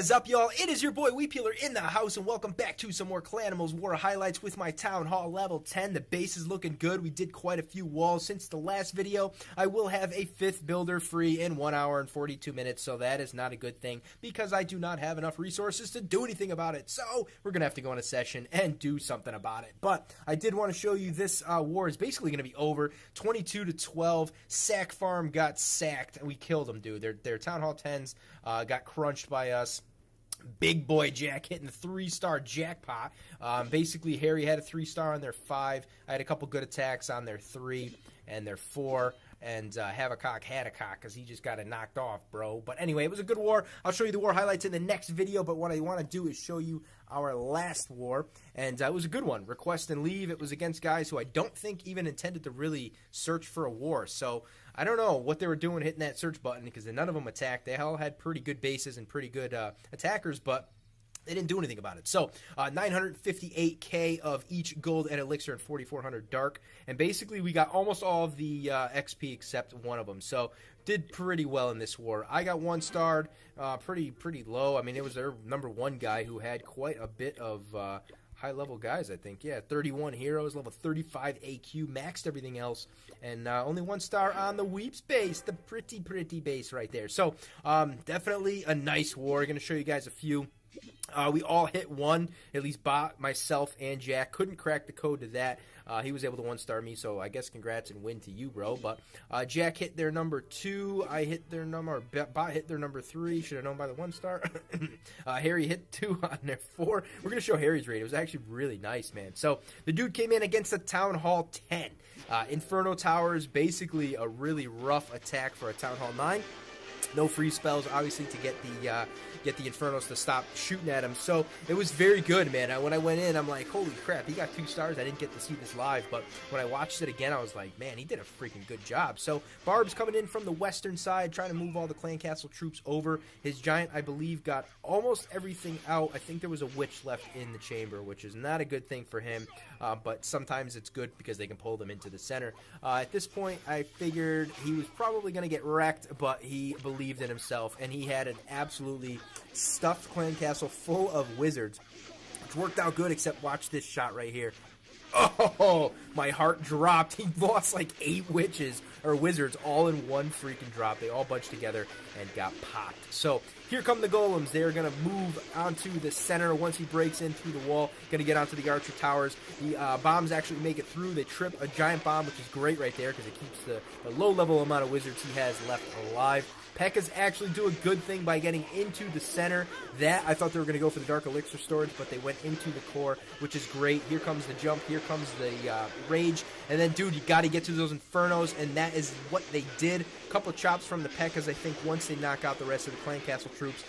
What is up, y'all? It is your boy Weepeeler in the house, and welcome back to some more Clanimals War highlights with my Town Hall level 10. The base is looking good. We did quite a few walls since the last video. I will have a 5th builder free in 1 hour and 42 minutes, so that is not a good thing because I do not have enough resources to do anything about it. So we're going to have to go on a session and do something about it. But I did want to show you this war is basically going to be over. 22-12. Sack Farm got sacked, and we killed them, dude. Their Town Hall 10s got crunched by us. Big boy Jack hitting the 3-star jackpot. Basically, Harry had a 3-star on their 5. I had a couple good attacks on their 3 and their 4. And Havocock had a cock because he just got it knocked off, bro. But anyway, it was a good war. I'll show you the war highlights in the next video. But what I want to do is show you our last war. And it was a good one. Request and leave. It was against guys who I don't think even intended to really search for a war. So I don't know what they were doing hitting that search button because none of them attacked. They all had pretty good bases and pretty good attackers, but they didn't do anything about it. So, 958k of each gold and elixir and 4,400 dark. And basically, we got almost all of the XP except one of them. So, did pretty well in this war. I got 1-starred, pretty low. I mean, it was their #1 guy who had quite a bit of high-level guys, I think. Yeah, 31 heroes, level 35 AQ, maxed everything else. And only 1-star on the Weeps base, the pretty base right there. So, definitely a nice war. I'm going to show you guys a few. We all hit 1, at least Bot, myself, and Jack. Couldn't crack the code to that. He was able to 1-star me, so I guess congrats and win to you, bro. But Jack hit their #2. I hit their Bot hit their #3. Should have known by the 1-star. Harry hit 2 on their 4. We're going to show Harry's raid. It was actually really nice, man. So the dude came in against the Town Hall 10. Inferno Towers, basically a really rough attack for a Town Hall 9. No free spells, obviously, to get the Infernos to stop shooting at him. So it was very good, man. When I went in, I'm like, holy crap, he got 2 stars. I didn't get to see this live, but when I watched it again, I was like, man, he did a freaking good job. So Barb's coming in from the western side, trying to move all the Clan Castle troops over. His giant, I believe, got almost everything out. I think there was a witch left in the chamber, which is not a good thing for him, but sometimes it's good because they can pull them into the center. At this point, I figured he was probably going to get wrecked, but he believed in himself, and he had an absolutely stuffed clan castle full of wizards, which worked out good, except watch this shot right here. Oh, my heart dropped. He lost like 8 witches or wizards all in one freaking drop. They all bunched together and got popped. So here come the golems. They're going to move onto the center once he breaks in through the wall. Going to get onto the archer towers. The bombs actually make it through. They trip a giant bomb, which is great right there because it keeps the low-level amount of wizards he has left alive. P.E.K.K.A.s actually do a good thing by getting into the center. That, I thought they were going to go for the Dark Elixir storage, but they went into the core, which is great. Here comes the jump. Here comes the rage. And then, dude, you got to get to those Infernos, and that is what they did. A couple of chops from the P.E.K.K.A.s, I think, once they knock out the rest of the Clan Castle troops.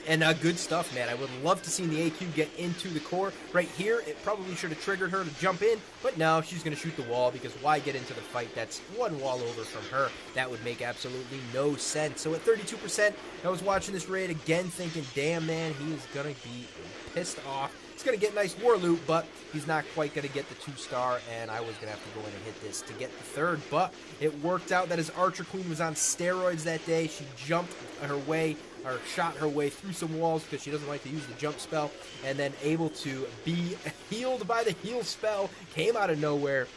And good stuff, man. I would love to see the AQ get into the core. Right here, it probably should have triggered her to jump in, but no, she's going to shoot the wall because why get into the fight? That's 1 wall over from her. That would make absolutely no sense. So at 32%, I was watching this raid again thinking, damn, man, he is going to be pissed off. He's going to get nice war loot, but he's not quite going to get the 2-star, and I was going to have to go in and hit this to get the 3rd, but it worked out that his Archer Queen was on steroids that day. She jumped her way, or shot her way through some walls because she doesn't like to use the jump spell, and then able to be healed by the heal spell, came out of nowhere,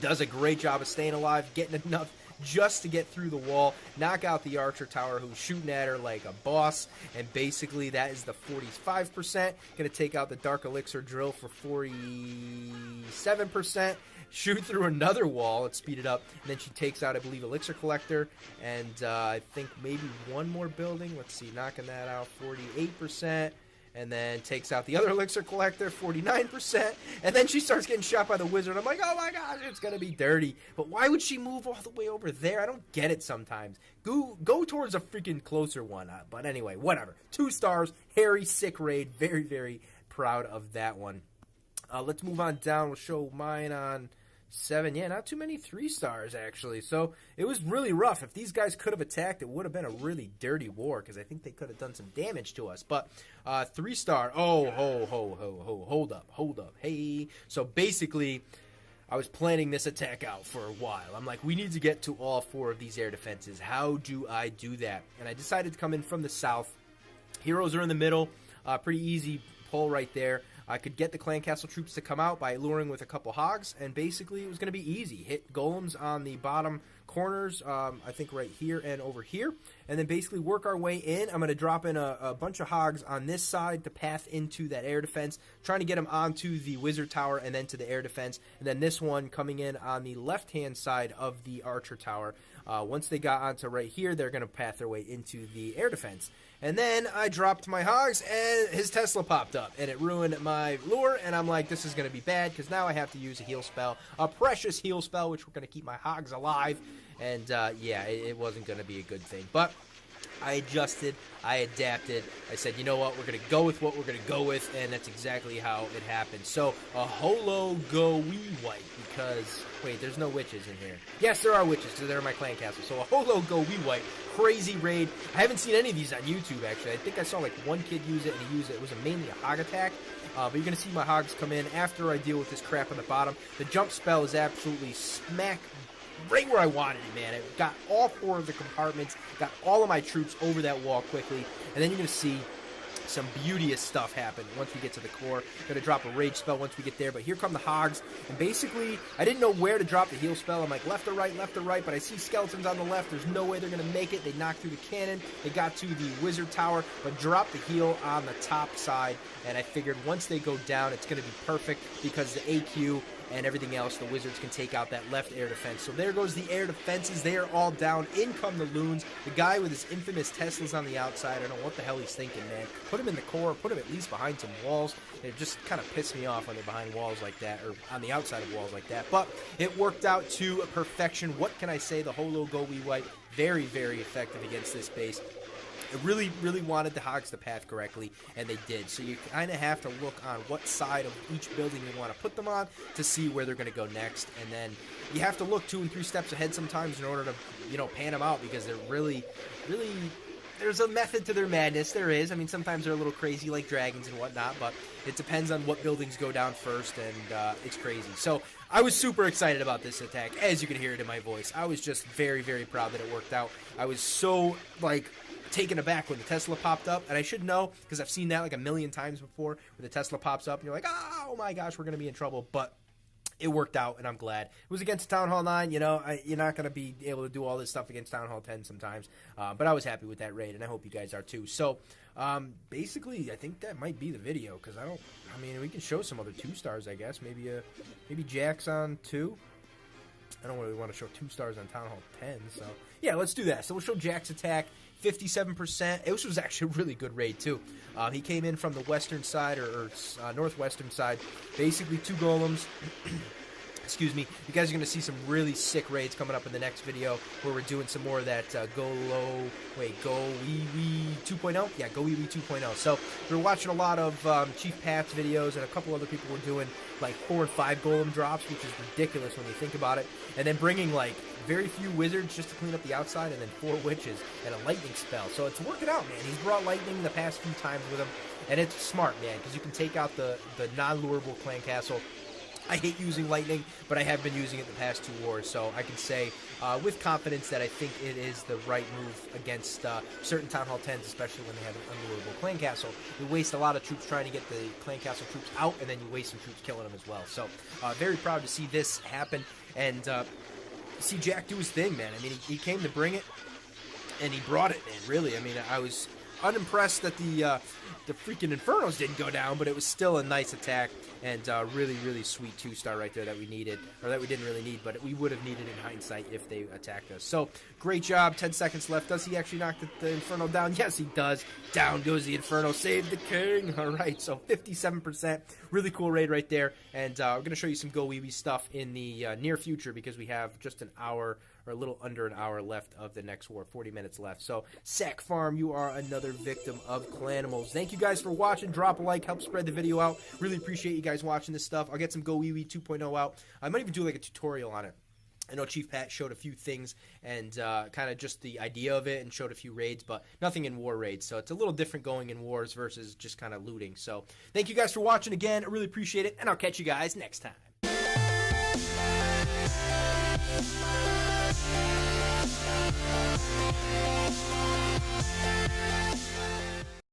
does a great job of staying alive, getting enough just to get through the wall, knock out the archer tower who's shooting at her like a boss, and basically that is the 45%. Going to take out the Dark Elixir drill for 47%, shoot through another wall and speed it up, and then she takes out, I believe, Elixir Collector, and I think maybe one more building. Let's see, knocking that out, 48%. And then takes out the other Elixir Collector, 49%, and then she starts getting shot by the wizard. I'm like, oh my gosh, it's going to be dirty. But why would she move all the way over there? I don't get it sometimes. Go towards a freaking closer one. But anyway, whatever. 2 stars, Harry, sick raid. Very proud of that one. Let's move on down. We'll show mine on 7. Yeah, not too many 3-stars, actually. So it was really rough. If these guys could have attacked, it would have been a really dirty war, because I think they could have done some damage to us. But 3-star, hold up. Hey. So basically, I was planning this attack out for a while. I'm like, we need to get to all 4 of these air defenses. How do I do that? And I decided to come in from the south, Heroes are in the middle. Pretty easy pull right there. I could get the clan castle troops to come out by luring with a couple hogs, and basically it was going to be easy. Hit golems on the bottom corners, I think right here and over here, and then basically work our way in. I'm going to drop in a bunch of hogs on this side to path into that air defense, trying to get them onto the wizard tower and then to the air defense, and then this one coming in on the left-hand side of the archer tower. Once they got onto right here, they're going to path their way into the air defense. And then I dropped my hogs, and his Tesla popped up, and it ruined my lure, and I'm like, this is going to be bad, because now I have to use a heal spell, a precious heal spell, which we're going to keep my hogs alive, and yeah, it wasn't going to be a good thing. But I adjusted, I adapted, I said, you know what, we're going to go with what we're going to go with, and that's exactly how it happened. So, a Hologowiwipe, because, wait, there's no witches in here. Yes, there are witches, because they're in my clan castle. So, a Hologowiwipe, crazy raid. I haven't seen any of these on YouTube, actually. I think I saw, like, one kid use it, and he used it. It was mainly a hog attack. But you're going to see my hogs come in after I deal with this crap on the bottom. The jump spell is absolutely smack right where I wanted it, man. It got all 4 of the compartments, got all of my troops over that wall quickly, and then you're going to see some beauteous stuff happen once we get to the core. Going to drop a rage spell once we get there, but here come the hogs, and basically, I didn't know where to drop the heal spell. I'm like, left or right, but I see skeletons on the left. There's no way they're going to make it. They knocked through the cannon. They got to the wizard tower, but dropped the heal on the top side, and I figured once they go down, it's going to be perfect because the AQ and everything else, the wizards can take out that left air defense. So there goes the air defenses. They are all down. In come the loons. The guy with his infamous Teslas on the outside. I don't know what the hell he's thinking, man. Put him in the core. Put him at least behind some walls. It just kind of pissed me off when they're behind walls like that, or on the outside of walls like that. But it worked out to perfection. What can I say? The Hologowiwipe, very, very effective against this base. I really, really wanted the hogs to path correctly, and they did. So you kind of have to look on what side of each building you want to put them on to see where they're going to go next. And then you have to look 2 and 3 steps ahead sometimes in order to, you know, pan them out, because they're really, really, there's a method to their madness. There is. I mean, sometimes they're a little crazy like dragons and whatnot, but it depends on what buildings go down first, and it's crazy. So I was super excited about this attack, as you can hear it in my voice. I was just very, very proud that it worked out. I was so, like, taken aback when the Tesla popped up, and I should know because I've seen that like a million times before, where the Tesla pops up and you're like, oh my gosh, we're gonna be in trouble. But it worked out, and I'm glad. It was against Town Hall 9, you know, you're not gonna be able to do all this stuff against Town Hall 10 sometimes, but I was happy with that raid, and I hope you guys are too. So basically, I think that might be the video, because I mean, we can show some other 2-stars, I guess. Maybe Jax on 2. I don't really want to show 2 stars on Town Hall 10, so yeah, let's do that. So we'll show Jack's attack, 57%. This was actually a really good raid, too. He came in from the western side, or northwestern side, basically 2 golems. Excuse me. You guys are going to see some really sick raids coming up in the next video, where we're doing some more of that Gowiwi 2.0? Yeah, Gowiwi 2.0. So we're watching a lot of Chief Pat's videos, and a couple other people were doing like 4 and 5 golem drops, which is ridiculous when you think about it. And then bringing like very few wizards just to clean up the outside, and then 4 witches and a lightning spell. So it's working out, man. He's brought lightning the past few times with him, and it's smart, man, because you can take out the non-lurable clan castle. I hate using lightning, but I have been using it the past 2 wars, so I can say with confidence that I think it is the right move against certain Town Hall 10s, especially when they have an unlurable clan castle. You waste a lot of troops trying to get the clan castle troops out, and then you waste some troops killing them as well. So very proud to see this happen, and see Jack do his thing, man. I mean, he came to bring it, and he brought it, man, really. I mean, I was unimpressed that the freaking Infernos didn't go down, but it was still a nice attack, and really, really sweet 2-star right there that we needed, or that we didn't really need, but we would have needed in hindsight if they attacked us. So, great job. 10 seconds left. Does he actually knock the Inferno down? Yes, he does. Down goes the Inferno. Save the king. All right, so 57%. Really cool raid right there, and we're going to show you some Gowiwi stuff in the near future, because we have just an hour, or a little under an hour left of the next war, 40 minutes left. So, Sack Farm, you are another victim of Clanimals. Thank you guys for watching. Drop a like, help spread the video out. Really appreciate you guys watching this stuff. I'll get some Gowiwi 2.0 out. I might even do like a tutorial on it. I know Chief Pat showed a few things, and kind of just the idea of it, and showed a few raids, but nothing in war raids. So it's a little different going in wars versus just kind of looting. So thank you guys for watching again. I really appreciate it, and I'll catch you guys next time.